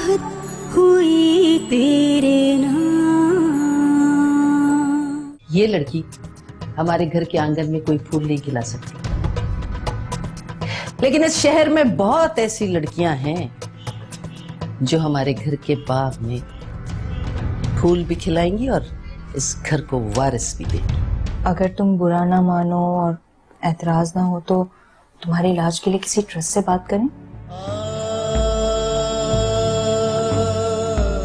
चाहत हुई तेरे नाम। ये लड़की हमारे घर के आंगन में कोई फूल नहीं खिला सकती, लेकिन इस शहर में बहुत ऐसी लड़कियां हैं जो हमारे घर के बाग में फूल भी खिलाएंगी और इस घर को वारिस भी देंगी। अगर तुम बुरा ना मानो और एतराज ना हो तो तुम्हारे इलाज के लिए किसी ट्रस्ट से बात करें।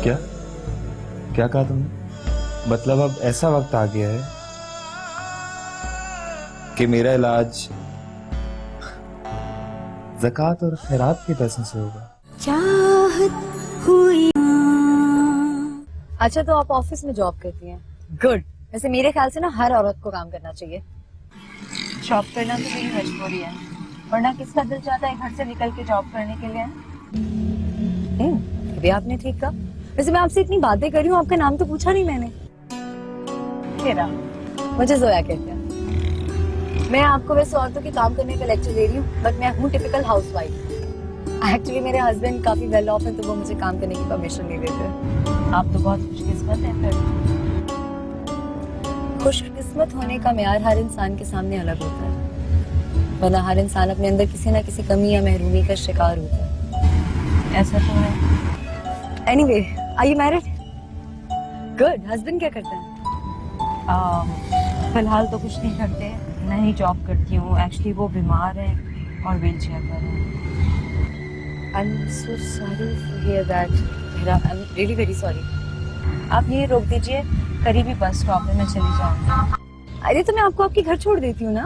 क्या क्या कहा तुमने? मतलब अब ऐसा वक्त आ गया है कि मेरा इलाज ज़कात और खैरात के पैसों से होगा। चाहत हुई। अच्छा, तो आप ऑफिस में जॉब करती हैं? गुड। वैसे मेरे ख्याल से ना हर औरत को काम करना चाहिए। जॉब करना तो मेरी मजबूरी है, वरना किसका दिल चाहता है घर से निकल के जॉब करने के लिए? अभी आपने ठीक कहा। वैसे मैं आपसे इतनी बातें कर रही हूँ, आपका नाम तो पूछा नहीं मैंने। मेरा मुझे जोया कहते हैं। मैं आपको वैसे औरतों के काम करने का लेक्चर दे रही हूँ, बट मैं हूँ टिपिकल हाउसवाइफ। एक्चुअली मेरे हस्बैंड काफी वेल ऑफ हैं, तो वो मुझे काम करने की परमिशन नहीं देते। आप तो बहुत खुशकिस्मत हैं। फिर खुशकिस्मत होने का मेयार हर इंसान के सामने अलग होता है, वरना हर इंसान अपने अंदर किसी ना किसी कमी या महरूमी का शिकार होता है। ऐसा तो है। Anyway, are you married? Good. Husband क्या करते हैं? फिलहाल तो कुछ नहीं करते, मैं ही जॉब करती हूँ। एक्चुअली वो बीमार है और व्हीलचेयर पर है। I'm so sorry to hear that. I'm really very sorry. आप ये रोक दीजिए, करीबी बस स्टॉप है, मैं चली जाऊंगी। अरे तो मैं आपको आपके घर छोड़ देती हूँ ना।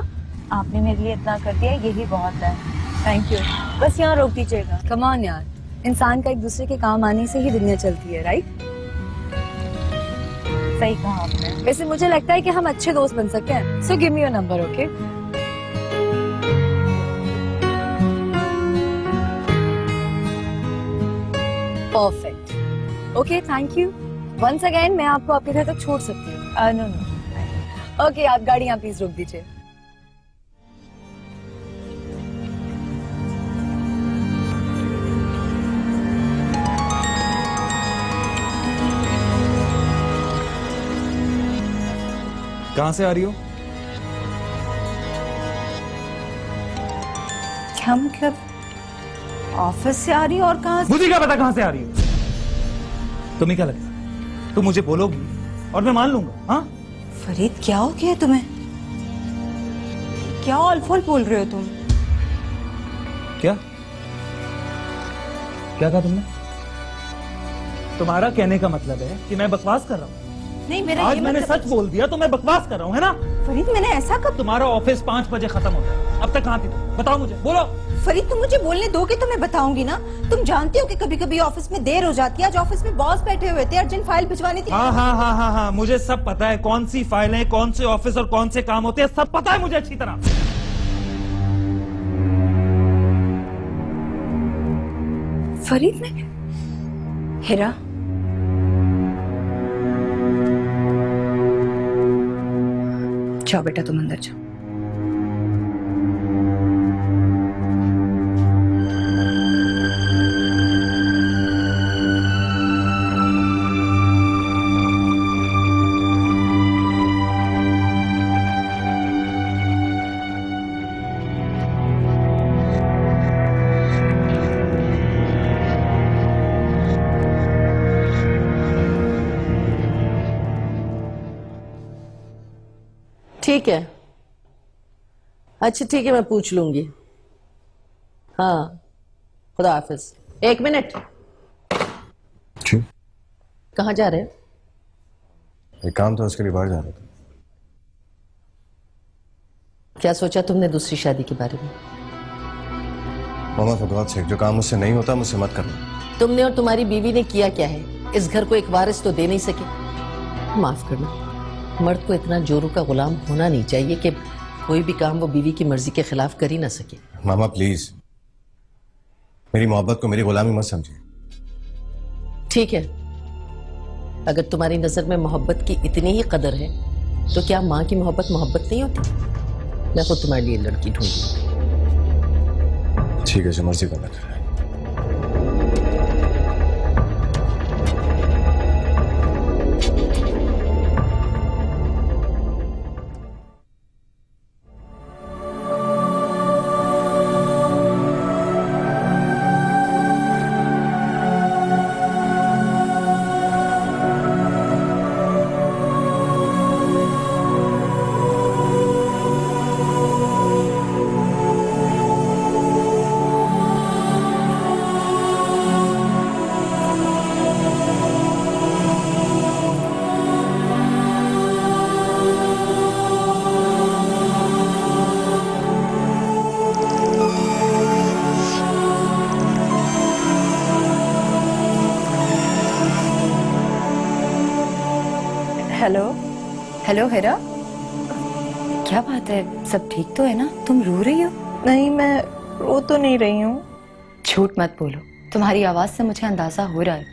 आपने मेरे लिए इतना कर दिया, यही बहुत है। Thank you. बस यहाँ रोक दीजिएगा। कम ऑन यार, इंसान का एक दूसरे के काम आने से ही दुनिया चलती है, राइट? सही कहा आपने। वैसे मुझे लगता है कि हम अच्छे दोस्त बन सकते हैं। So give me your number, okay? Perfect. Okay, thank you once again. मैं आपको आपके घर तक छोड़ सकती हूँ? नो। ओके, आप गाड़ी यहाँ प्लीज रोक दीजिए। कहां से आ रही हो? क्या मतलब? ऑफिस से आ रही हो? और कहाँ से? मुझे क्या पता कहां से आ रही हो? तुम्हें क्या लगता है तुम मुझे बोलोगी और मैं मान लूंगा? हाँ फरीद, क्या हो गया तुम्हें? क्या ऑलफॉल बोल रहे हो तुम? क्या क्या कहा तुमने? तुम्हारा कहने का मतलब है कि मैं बकवास कर रहा हूँ? नहीं, मेरा आज ये मैंने मतलब... सच बोल दिया तो मैं बकवास कर रहा हूँ, है ना? फरीद, मैंने ऐसा कब... तुम्हारा ऑफिस 5 बजे खत्म होता है, अब तक कहाँ थी तुम? बताओ मुझे, बोलो। फरीद, तुम मुझे बोलने दोगे तो मैं बताऊंगी ना। तुम जानते हो कि कभी कभी ऑफिस में देर हो जाती है। आज ऑफिस में बॉस बैठे हुए थे, अर्जेंट फाइल भिजवानी थी। हाँ हाँ हाँ हाँ हाँ, मुझे सब पता है। कौन सी फाइलें, कौन से ऑफिस और कौन से काम होते हैं, सब पता है मुझे अच्छी तरह। फरीद में हिरा, जाओ बेटा, तुम अंदर जाओ। ठीक है, अच्छा ठीक है, मैं पूछ लूंगी। हाँ, खुदा हाफिज। 1 मिनट। जी? कहाँ जा रहे हो? एक काम था, उसके लिए बाहर जा रहा था। क्या सोचा तुमने दूसरी शादी के बारे में? मामा फगवात से जो काम मुझसे नहीं होता मुझसे मत करना। तुमने और तुम्हारी बीवी ने किया क्या है? इस घर को एक वारिस तो दे नहीं सके। माफ करना, मर्द को इतना जोरों का गुलाम होना नहीं चाहिए कि कोई भी काम वो बीवी की मर्जी के खिलाफ कर ही ना सके। मामा प्लीज, मेरी मोहब्बत को मेरी गुलामी मत समझिए। ठीक है, अगर तुम्हारी नजर में मोहब्बत की इतनी ही कदर है तो क्या माँ की मोहब्बत मोहब्बत नहीं होती? मैं खुद तुम्हारे लिए लड़की ढूंढूंगी। ठीक है, जो मर्जी करना। हेलो हेलो हेरा, क्या बात है? सब ठीक तो है ना? तुम रो रही हो? नहीं, मैं रो तो नहीं रही हूँ। झूठ मत बोलो, तुम्हारी आवाज से मुझे अंदाजा हो रहा है।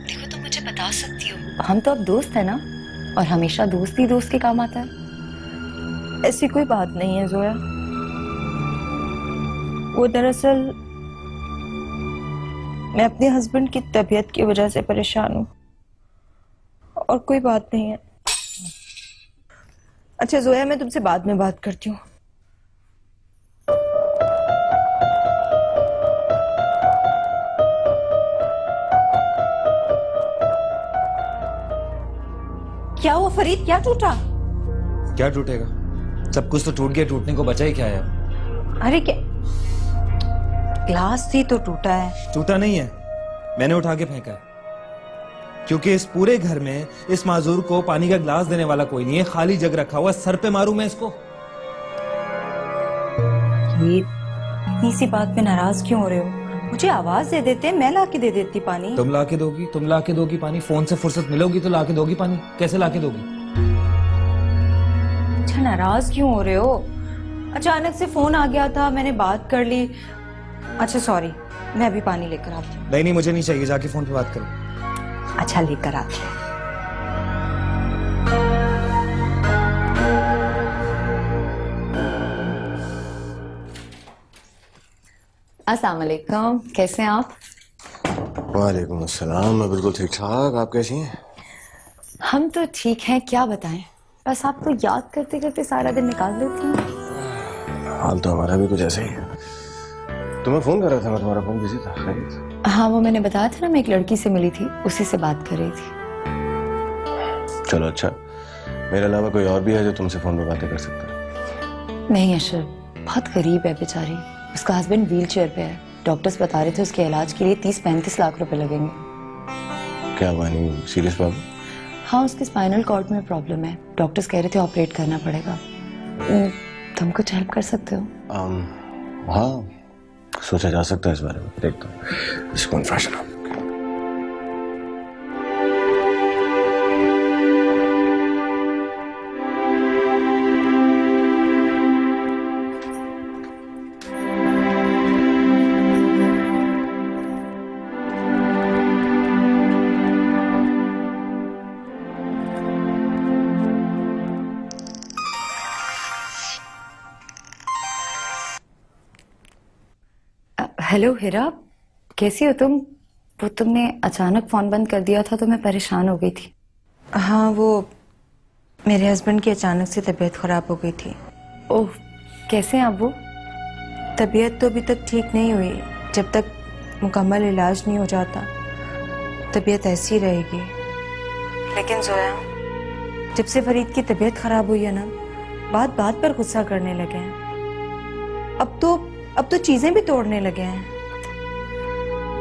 देखो तुम मुझे बता सकती हो, हम तो अब दोस्त है ना, और हमेशा दोस्त ही दोस्त के काम आता है। ऐसी कोई बात नहीं है जोया। वो दरअसल मैं अपने हस्बैंड की तबीयत की वजह से परेशान हूँ, और कोई बात नहीं है। अच्छा जोया, मैं तुमसे बाद में बात करती हूँ। क्या हुआ फरीद, क्या टूटा? क्या टूटेगा? सब कुछ तो टूट गया, टूटने को बचा ही क्या है? अरे क्या, ग्लास ही तो टूटा है। टूटा नहीं है, मैंने उठा के फेंका है। क्योंकि इस पूरे घर में इस माजूर को पानी का गिलास देने वाला कोई नहीं है। खाली जग रखा हुआ, सर पे मारूं मैं इसको? ये इतनी सी बात पे नाराज क्यों हो रहे हो? मुझे आवाज दे देते, मैं ला के दे देती पानी। तुम ला के दोगी? तुम ला के दोगी पानी? फोन से फुर्सत मिलोगी तो ला के दोगी पानी? कैसे ला के दोगी? अच्छा, नाराज क्यों हो रहे हो? अचानक से फोन आ गया था, मैंने बात कर ली। अच्छा सॉरी, मैं अभी पानी लेकर आती हूँ। नहीं, मुझे नहीं चाहिए, जाके फोन पे बात करो। अच्छा, लेकर आती हूँ। अस्सलाम वालेकुम, कैसे हैं आप? वालेकुम अस्सलाम, मैं बिल्कुल ठीक ठाक। आप कैसी हैं? हम तो ठीक हैं, क्या बताएं, बस आपको याद करते करते सारा दिन निकाल देती हूँ। हाल तो हमारा भी कुछ ऐसा ही है। तुम्हें फोन कर रहा था मैं, तुम्हारा फोन बिजी था। खैरियत? हाँ, वो मैंने बताया था ना, मैं एक लड़की से मिली थी, उसी से बात कर रही थी। चलो अच्छा, मेरे अलावा कोई और भी है जो तुमसे फोन पे बातें कर सकता है? नहीं अशर, बहुत गरीब है बेचारी, उसका हस्बैंड व्हील चेयर पे है। डॉक्टर्स बता रहे थे उसके इलाज के लिए 30-35 लाख रुपए लगेंगे। क्या हुआ, नहीं सीरियस प्रॉब्लम? हाँ, उसके स्पाइनल कॉर्ड में प्रॉब्लम है, डॉक्टर्स कह रहे थे ऑपरेट करना पड़ेगा। तुम कुछ हेल्प कर सकते हो? हाँ, सोचा जा सकता है इस बारे में। देखता हूँ इसको कन्फेशन है। हेलो हिरा, कैसी हो तुम? वो तुमने अचानक फोन बंद कर दिया था तो मैं परेशान हो गई थी। हाँ, वो मेरे हस्बैंड की अचानक से तबीयत खराब हो गई थी। ओह, कैसे हैं आप? वो तबीयत तो अभी तक ठीक नहीं हुई। जब तक मुकम्मल इलाज नहीं हो जाता तबीयत ऐसी ही रहेगी। लेकिन जोया, जब से फरीद की तबीयत खराब हुई है ना, बात बात पर गुस्सा करने लगे हैं। अब तो चीजें भी तोड़ने लगे हैं।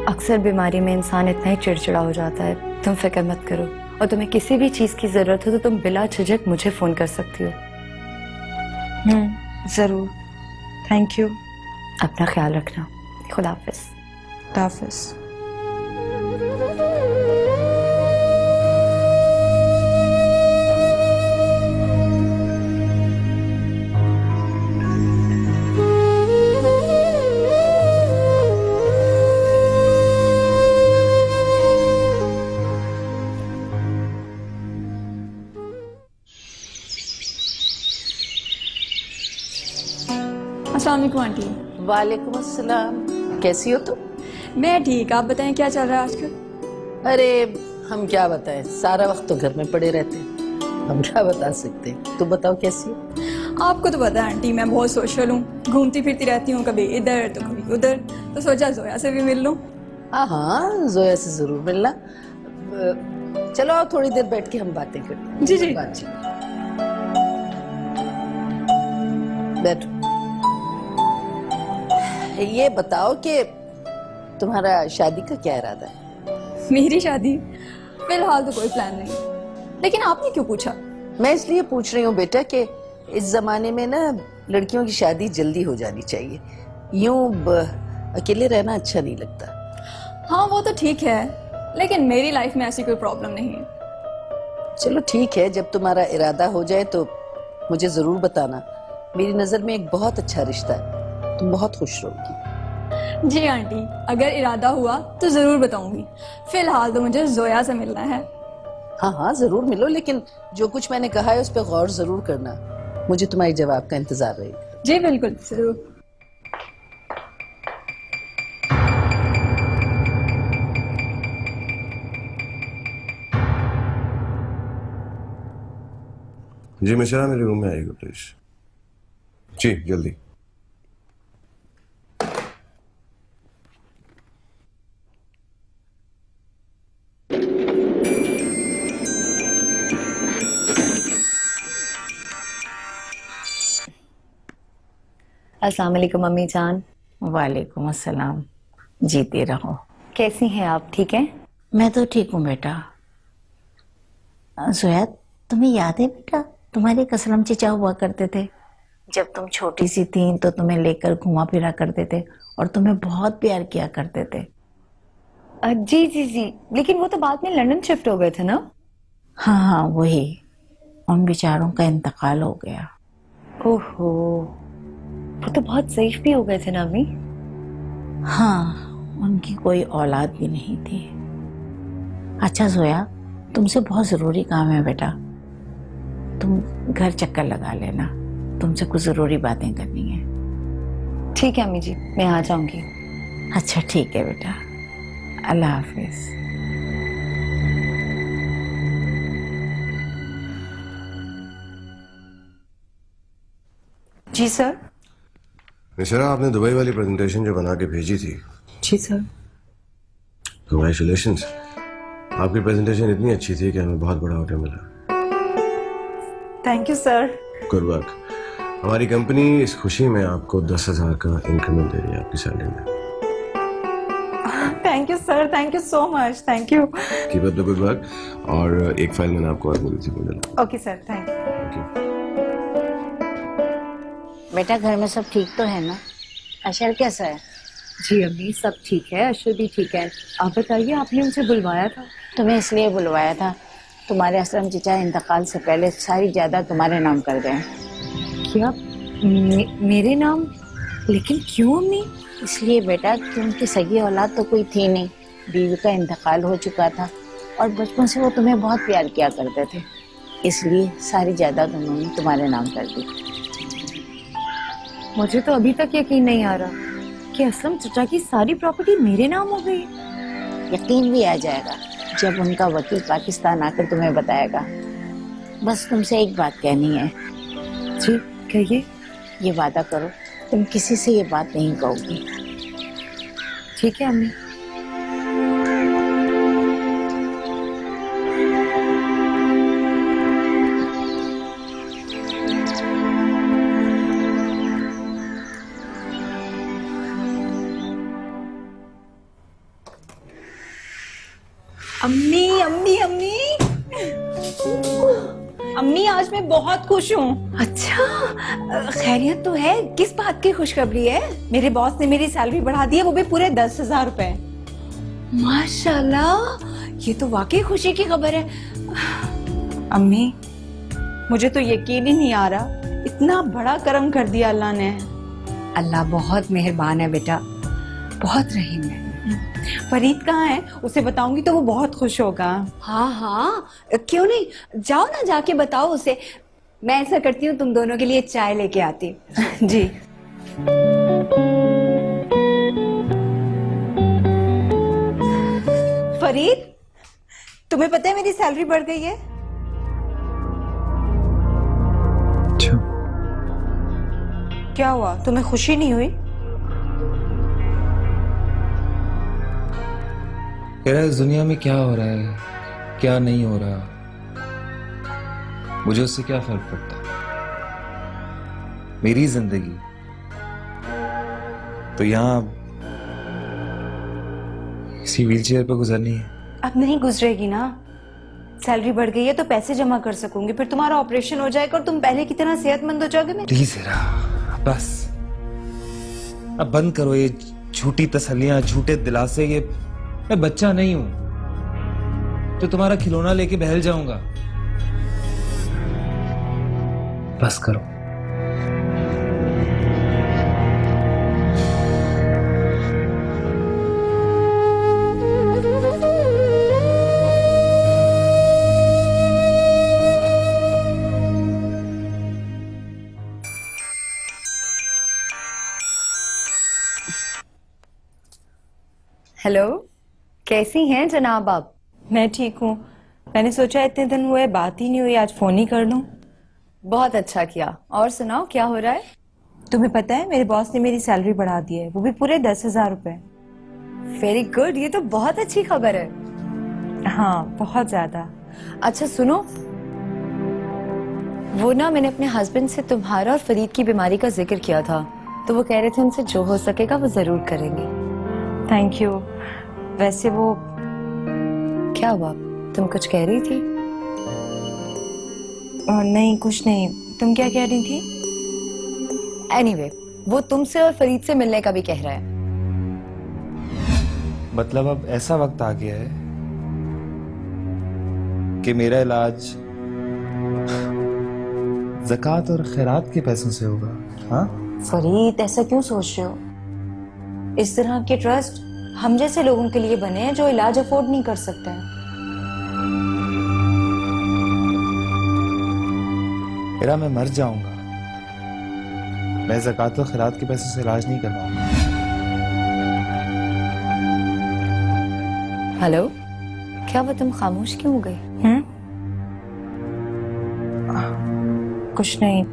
अक्सर बीमारी में इंसान इतना ही चिड़चिड़ा हो जाता है। तुम फिक्र मत करो, और तुम्हें किसी भी चीज की जरूरत हो तो तुम बिला झिझक मुझे फोन कर सकती हो। जरूर, थैंक यू। अपना ख्याल रखना। खुदा हाफिज। खुदा हाफिज। अस्सलाम वालेकुम आंटी। वालेकुम अस्सलाम, कैसी हो तुम? मैं ठीक, आप बताएं क्या चल रहा है आजकल? अरे हम क्या बताएं, सारा वक्त तो घर में पड़े रहते हैं, हम क्या बता सकते हैं। तुम बताओ कैसी हो? आपको तो पता है आंटी, मैं बहुत सोशल हूँ, घूमती फिरती रहती हूँ, कभी इधर तो कभी उधर, तो सोचा जोया से भी मिल लूँ। हाँ, जोया से जरूर मिलना। चलो आओ, थोड़ी देर बैठ के हम बातें करते हैं। जी जी। बैठो। ये बताओ कि तुम्हारा शादी का क्या इरादा है? मेरी शादी? फिलहाल तो कोई प्लान नहीं, लेकिन आपने क्यों पूछा? मैं इसलिए पूछ रही हूँ बेटा कि इस जमाने में ना लड़कियों की शादी जल्दी हो जानी चाहिए। यूं अकेले रहना अच्छा नहीं लगता। हाँ वो तो ठीक है, लेकिन मेरी लाइफ में ऐसी कोई प्रॉब्लम नहीं है। चलो ठीक है, जब तुम्हारा इरादा हो जाए तो मुझे जरूर बताना। मेरी नजर में एक बहुत अच्छा रिश्ता है, तुम बहुत खुश रहोगी। जी आंटी, अगर इरादा हुआ तो जरूर बताऊंगी। फिलहाल तो मुझे जोया से मिलना है। हाँ हाँ जरूर मिलो, लेकिन जो कुछ मैंने कहा है उस पर गौर जरूर करना। मुझे तुम्हारे जवाब का इंतजार रहेगा। जी बिल्कुल, जरूर। जी मिश्रा, मेरे रूम में आइएगा प्लीज। जी जल्दी। अस्सलाम वालेकुम अम्मी जान। वालेकुम अस्सलाम। जीते रहो। कैसी हैं आप, ठीक हैं? मैं तो ठीक हूँ बेटा। जोया, तुम्हें याद है बेटा, तुम्हारे एक असलम चचा हुआ करते थे। जब तुम छोटी सी थी तो तुम्हें लेकर घुमा फिरा करते थे और तुम्हें बहुत प्यार किया करते थे। जी जी जी, लेकिन वो तो बाद में लंदन शिफ्ट हो गए थे ना? हाँ हाँ वही, उन बेचारों का इंतकाल हो गया। ओहो, वो तो बहुत ज़ईफ भी हो गए थे ना अम्मी? हाँ, उनकी कोई औलाद भी नहीं थी। अच्छा जोया, तुमसे बहुत जरूरी काम है बेटा, तुम घर चक्कर लगा लेना, तुमसे कुछ जरूरी बातें करनी है। ठीक है अम्मी जी, मैं आ जाऊंगी। अच्छा ठीक है बेटा, अल्लाह हाफिज। जी सर। मिश्रा, आपने दुबई वाली प्रेजेंटेशन जो बना के भेजी थी, जी सर। कांग्रेचुलेशंस। आपकी प्रेजेंटेशन इतनी अच्छी थी कि हमें बहुत बड़ा ऑर्डर मिला। Thank you sir. Good work. हमारी कंपनी इस खुशी में आपको 10,000 का इंक्रीमेंट दे रही है आपकी सैलरी में। Thank you sir, thank you so much, thank you. Keep up the good work. और एक फाइल मैंने आपको और मिली थी, मिला। Okay sir, thank you. बेटा घर में सब ठीक तो है ना? अशर कैसा है? जी अम्मी, सब ठीक है, अशर भी ठीक है। आप बताइए, आपने मुझे बुलवाया था? तुम्हें इसलिए बुलवाया था, तुम्हारे असलम चचा इंतकाल से पहले सारी जायदाद तुम्हारे नाम कर गए। क्या मेरे नाम? लेकिन क्यों अम्मी? इसलिए बेटा कि उनकी सगी औलाद तो कोई थी नहीं, बीवी का इंतकाल हो चुका था और बचपन से वो तुम्हें बहुत प्यार किया करते थे, इसलिए सारी जायदाद उन्होंने तुम्हारे नाम कर दी। मुझे तो अभी तक यकीन नहीं आ रहा कि असलम चचा की सारी प्रॉपर्टी मेरे नाम हो गई। यकीन भी आ जाएगा जब उनका वकील पाकिस्तान आकर तुम्हें बताएगा। बस तुमसे एक बात कहनी है। जी कहिए। ये वादा करो तुम किसी से ये बात नहीं कहोगी। ठीक है अम्मी। अम्मी अम्मी अम्मी अम्मी, आज मैं बहुत खुश हूँ। अच्छा, खैरियत तो है? किस बात की खुशखबरी है? मेरे बॉस ने मेरी सैलरी बढ़ा दी है, वो भी पूरे 10,000 रुपए। माशाल्लाह, ये तो वाकई खुशी की खबर है। अम्मी, मुझे तो यकीन ही नहीं आ रहा, इतना बड़ा करम कर दिया अल्लाह ने। अल्लाह बहुत मेहरबान है बेटा, बहुत रहीम है। फरीद कहाँ है? उसे बताऊंगी तो वो बहुत खुश होगा। हाँ हाँ, क्यों नहीं, जाओ ना, जाके बताओ उसे। मैं ऐसा करती हूँ, तुम दोनों के लिए चाय लेके आती हूँ। जी। फरीद, तुम्हें पता है मेरी सैलरी बढ़ गई है? क्या हुआ, तुम्हें खुशी नहीं हुई? कह रहा है इस दुनिया में क्या हो रहा है, क्या नहीं हो रहा, मुझे उससे क्या फर्क पड़ता। मेरी जिंदगी तो यहाँ इसी व्हीलचेयर पे गुजरनी है। अब नहीं गुजरेगी ना, सैलरी बढ़ गई है तो पैसे जमा कर सकूंगी, फिर तुम्हारा ऑपरेशन हो जाएगा और तुम पहले की तरह सेहतमंद हो जाओगे। प्लीज जरा बस अब बंद करो ये झूठी तसल्लियां, झूठे दिलासे। ये मैं बच्चा नहीं हूं तो तुम्हारा खिलौना लेके बहल जाऊंगा। बस करो। हेलो, कैसी हैं जनाब आप? मैं ठीक हूँ। मैंने सोचा इतने दिन हुए बात ही नहीं हुई, आज फोन ही कर लूँ। बहुत अच्छा किया। और सुनाओ, क्या हो रहा है? तुम्हें पता है मेरे बॉस ने मेरी सैलरी बढ़ा दी है, वो भी पूरे 10,000 रुपए। वेरी गुड, ये तो बहुत अच्छी खबर है। हाँ, बहुत ज्यादा। अच्छा सुनो, वो ना मैंने अपने हस्बैंड से तुम्हारा और फरीद की बीमारी का जिक्र किया था, तो वो कह रहे थे उनसे जो हो सकेगा वो जरूर करेंगे। Thank you. वैसे वो क्या हुआ, तुम कुछ कह रही थी? नहीं, कुछ नहीं। तुम क्या कह रही थी? एनीवे, वो तुमसे और फरीद से मिलने का भी कह रहा है। मतलब अब ऐसा वक्त आ गया है कि मेरा इलाज ज़कात और खैरात के पैसों से होगा। हाँ फरीद, ऐसा क्यों सोच रहे हो? इस तरह के ट्रस्ट हम जैसे लोगों के लिए बने हैं जो इलाज अफोर्ड नहीं कर सकते हैं। मेरा मैं मर जाऊंगा, मैं ज़कात और खैरात के पैसों से इलाज नहीं करवाऊंगा। हेलो, क्या वो तुम खामोश क्यों हो गई? कुछ नहीं।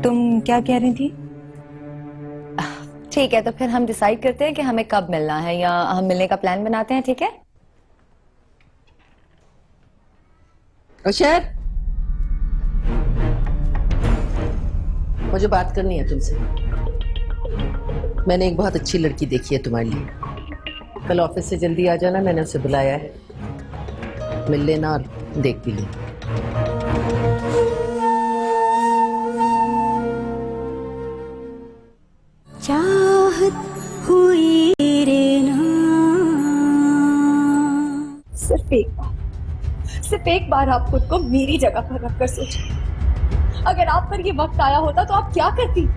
तुम क्या कह रही थी? ठीक है, तो फिर हम डिसाइड करते हैं कि हमें कब मिलना है, या हम मिलने का प्लान बनाते हैं, ठीक है? अशर, मुझे बात करनी है तुमसे। मैंने एक बहुत अच्छी लड़की देखी है तुम्हारे लिए। कल ऑफिस से जल्दी आ जाना, मैंने उसे बुलाया है, मिल लेना और देख भी लेना। चाहत हुई तेरे नाम। सिर्फ एक बार आप खुद को मेरी जगह पर रखकर सोचिए। अगर आप पर ये वक्त आया होता तो आप क्या करती?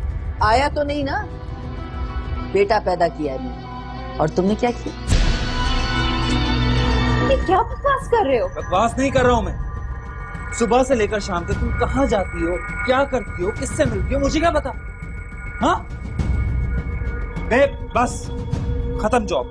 आया तो नहीं ना, बेटा पैदा किया है मैंने, और तुमने क्या किया? ये क्या बकवास कर रहे हो? बकवास नहीं कर रहा हूं मैं। सुबह से लेकर शाम तक तुम कहाँ जाती हो, क्या करती हो, किससे मिलती हो, मुझे क्या पता? हाँ बस खत्म जॉब।